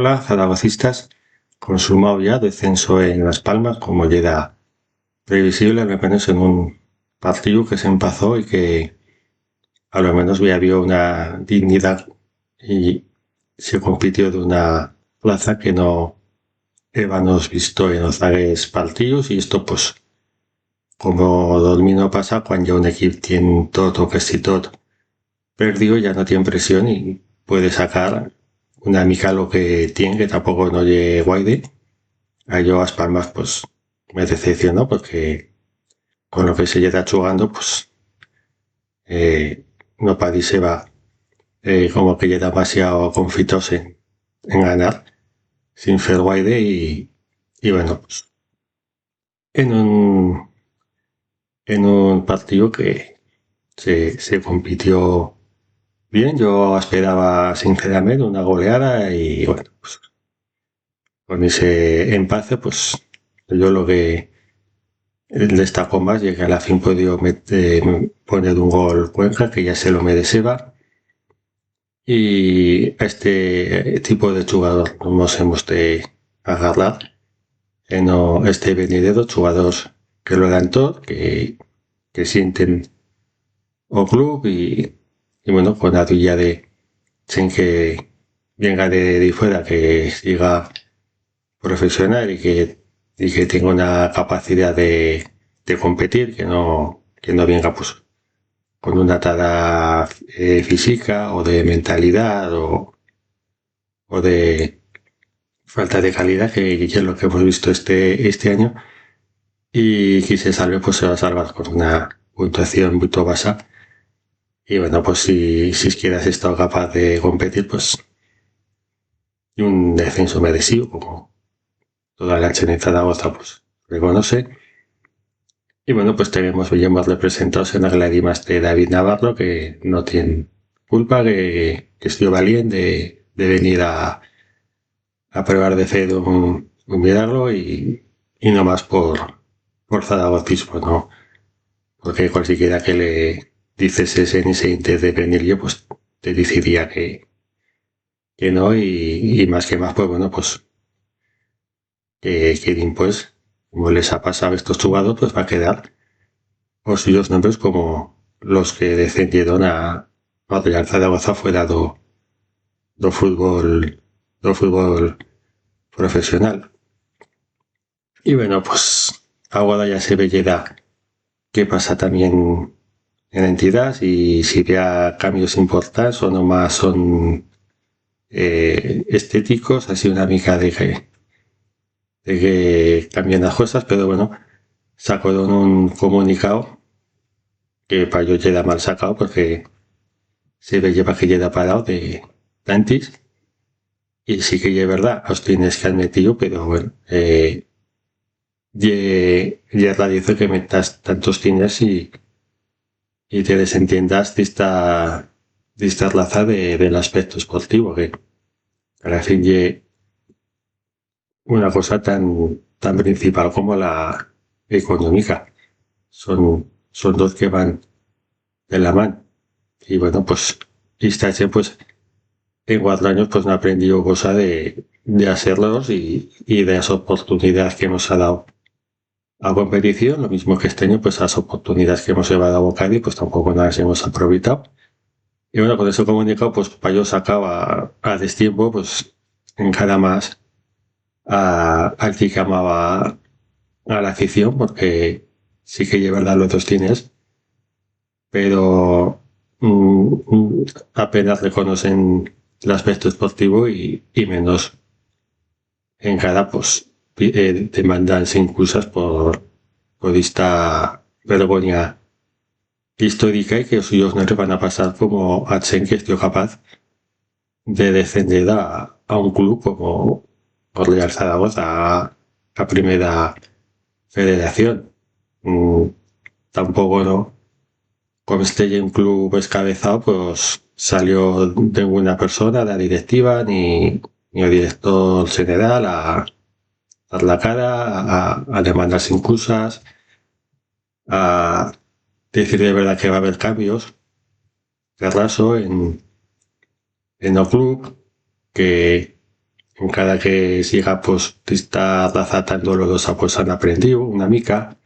Hola, zaragocistas. Consumado ya descenso en Las Palmas, como ya era previsible, al menos en un partido que se empezó y que a lo menos ya había una dignidad y se compitió de una plaza que no habíamos visto en los varios partidos y esto pues como dominó pasa cuando un equipo tiene todo o casi todo perdido ya no tiene presión y puede sacar una mica lo que tiene que tampoco no lle guaide. A yo Las Palmas pues me decepcionó porque con lo que se lleva jugando pues no va como que ya demasiado confitos en ganar sin Fairwide y bueno pues en un en un partido que se compitió bien. Yo esperaba sinceramente una goleada y bueno pues con ese empate pues yo lo que destacó más y que a la fin podido poner un gol Cuenca que ya se lo mereceba y a este tipo de jugador nos hemos de agarrar no este venidero jugadores que lo dan todo que sienten o club y bueno con la tuya de sin que venga de fuera que siga profesional y que tenga una capacidad de competir que no venga pues con una tara física o de mentalidad o de falta de calidad que es lo que hemos visto este año y si se salve pues se va a salvar con una puntuación muy baja y bueno pues si es que has estado capaz de competir pues y un descenso merecido como toda la chaneta de Zaragoza pues reconoce. Y bueno, pues veíamos representados en las lágrimas de David Navarro, que no tiene culpa, que estuvo valiente de venir a probar de fe un milagro y no más por zaragocismo, ¿no? Porque cualquiera que le dices ese intento de venir yo, pues te decidiría que no y más que más, pues bueno, pues que pues, como les ha pasado a estos jugadores, pues va a quedar por suyos nombres como los que descendieron a Real Zaragoza fuera do fútbol profesional. Y bueno, pues ahora ya se ve ya qué pasa también en la entidad y si había cambios importantes o nomás son estéticos, así una mica de que cambian las cosas, pero bueno, sacaron un comunicado que para yo queda mal sacado porque se ve lleva que queda parado de antes. Y sí que es verdad, os tienes que han metido, pero bueno, ya radizo que metas tantos tienes y te desentiendas de esta raza del aspecto esportivo, que al fin ye una cosa tan principal como la económica. Son dos que van de la mano. Y bueno, pues esta pues en 4 años pues no he aprendido cosa de hacerlos y de esa oportunidad que nos ha dado a competición, lo mismo que este año, pues las oportunidades que hemos llevado a Bocadi, pues tampoco las hemos aprovechado. Y bueno, con ese comunicado, pues para yo sacaba a destiempo, pues en cada más al que llamaba a la afición, porque sí que es verdad los dos tienes, pero apenas reconocen el aspecto esportivo y menos en cada pues demandan sin excusas por esta vergüenza histórica y que los suyos no les van a pasar como a Chen que estoy capaz de defender a un club como por Real Zaragoza a primera federación. Tampoco no como este un club escabezado pues salió de una persona de la directiva ni el director general a dar la cara, a demandar sin excusas, a decir de verdad que va a haber cambios de raso en el club, que en cada que siga, pues, está razatando los dos, pues, han aprendido una mica.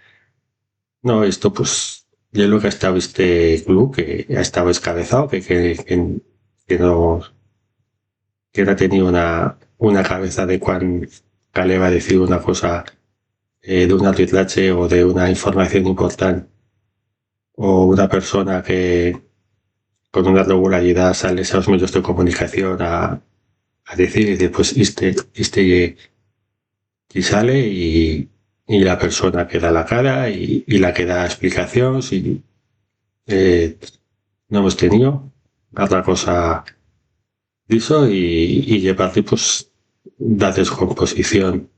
No, esto, pues, yo lo que ha estado este club, que ha estado escabezado, que no, que no ha tenido una cabeza de cuán le va a decir una cosa de un arbitraje o de una información importante, o una persona que con una regularidad sale a los medios de comunicación a decir, pues y sale y la persona que da la cara y la que da explicación, si no hemos tenido otra cosa de eso y llevarte, pues, la descomposición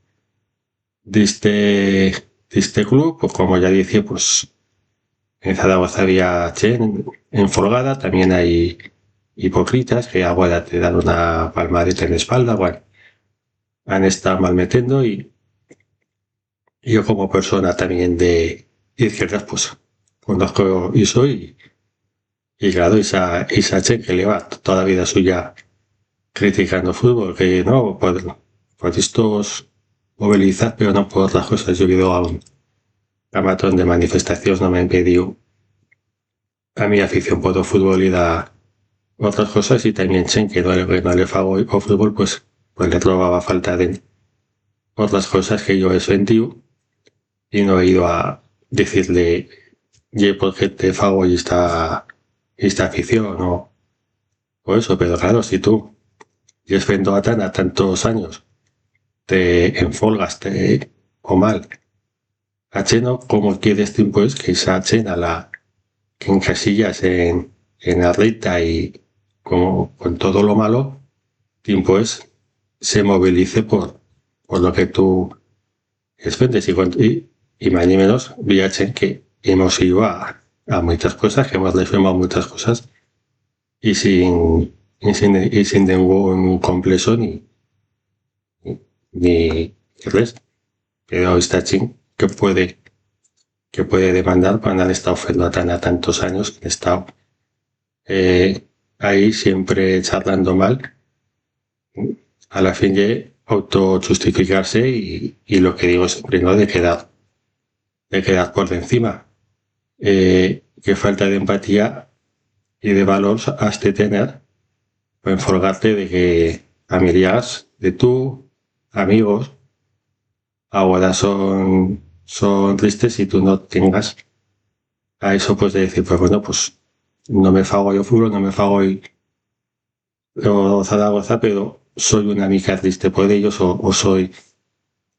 de este club, pues como ya dije, pues en Zaragoza había Chen en Folgada, también hay hipócritas que ahora te dan una palmadita en la espalda, bueno, han estado mal metiendo y yo como persona también de izquierdas, pues conozco y soy, y claro, esa Chen que lleva toda la vida suya criticando fútbol, que no, por estos movilizar, pero no por otras cosas. Yo he ido a un maratón de manifestaciones, no me ha impedido a mi afición por el fútbol y da otras cosas y también Chen que no le fago o fútbol, pues le trovaba falta de otras cosas que yo he sentido y no he ido a decirle ye porque te fago y esta afición o eso, pero claro, si tú y es vendo a tantos años te enfolgas o mal a Cheno, como quieres tú, pues que esa Chena la que encasillas en la recta y como con todo lo malo, pues se movilice por lo que tú expendes y más ni menos VH que hemos ido a muchas cosas, que hemos reformado muchas cosas y sin ningún complejo ni res, pero está ching que puede demandar cuando han estado a tantos años, han estado ahí siempre charlando mal, a la fin de autojustificarse y lo que digo siempre, ¿no? De quedar por encima. Qué falta de empatía y de valor has de tener para enfolgarte de que familias de tú, amigos, ahora son tristes y tú no tengas a eso, pues de decir, pues bueno, pues no me fago yo fútbol, no me fago yo Zaragoza, pero soy una mica triste por ellos o soy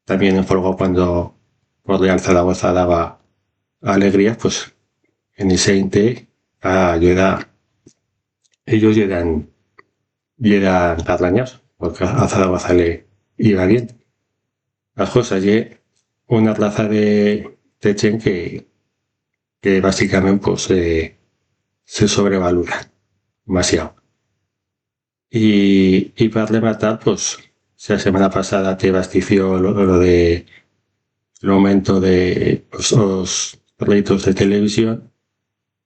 también enfolgado cuando por Real Zaragoza daba alegrías, pues en ese inte ellos eran carrañas, porque a Zaragoza le iba bien. Las cosas, y una raza de Techen que básicamente pues se sobrevalora demasiado. Y para rematar, pues la semana pasada te bastició lo de el aumento de los réditos de televisión.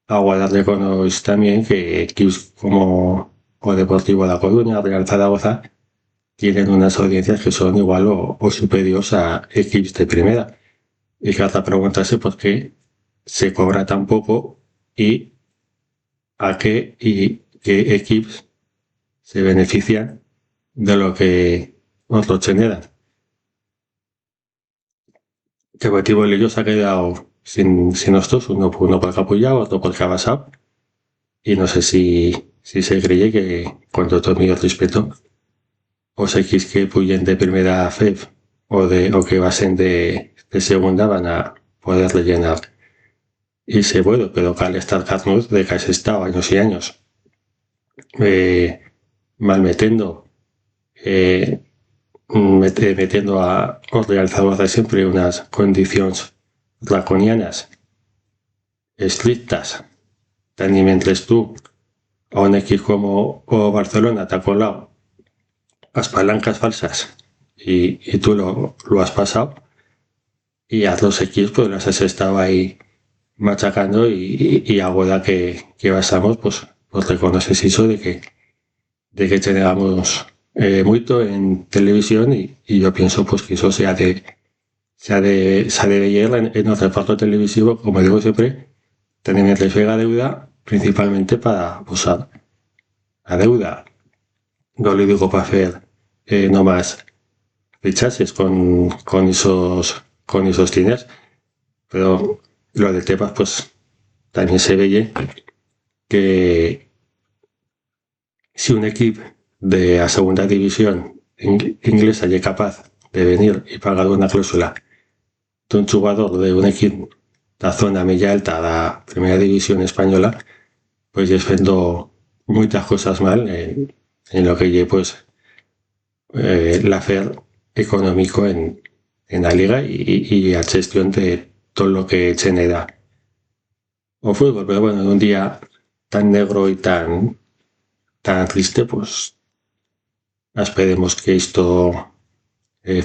Aguardarle con también que equipos como o Deportivo La Coruña, Real Zaragoza, tienen unas audiencias que son igual o superiores a equipos de primera. Y que hasta preguntarse por qué se cobra tan poco y a qué equipos se benefician de lo que otros generan. Que Deportivo Lillo se ha quedado sin nosotros, uno porque ha apoyado, otro porque ha basado. Y no sé si se cree que, con todo mi respeto, os X que puyen de primera FEB o que basen de segunda van a poder rellenar. Y se puede, pero que al estar Carnot de que has estado años y años malmetiendo, metiendo a os realzadores de siempre unas condiciones draconianas, estrictas, tan y mientras tú a un X como o Barcelona te ha colado las palancas falsas y tú lo has pasado y a los X pues las has estado ahí machacando y ahora que basamos pues reconoces eso de que tengamos mucho en televisión y yo pienso pues que eso se ha de ver en el reparto televisivo, como digo siempre, tener que fer a deuda principalmente para usar a deuda. No le digo para hacer no más fichajes con esos cines, pero lo del tema pues también se ve que si un equipo de la segunda división inglesa es capaz de venir y pagar una cláusula de un jugador de un equipo de la zona media alta de la primera división española, pues es haciendo muchas cosas mal en lo que lle pues el hacer económico en la liga y la gestión de todo lo que genera o fútbol. Pero bueno, en un día tan negro y tan triste, pues esperemos que esto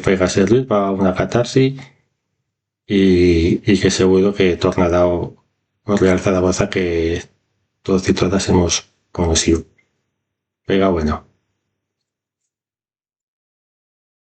pueda servir para una catarsis y que seguro que tornará o Real Zaragoza que todos y todas hemos conocido. Pero bueno,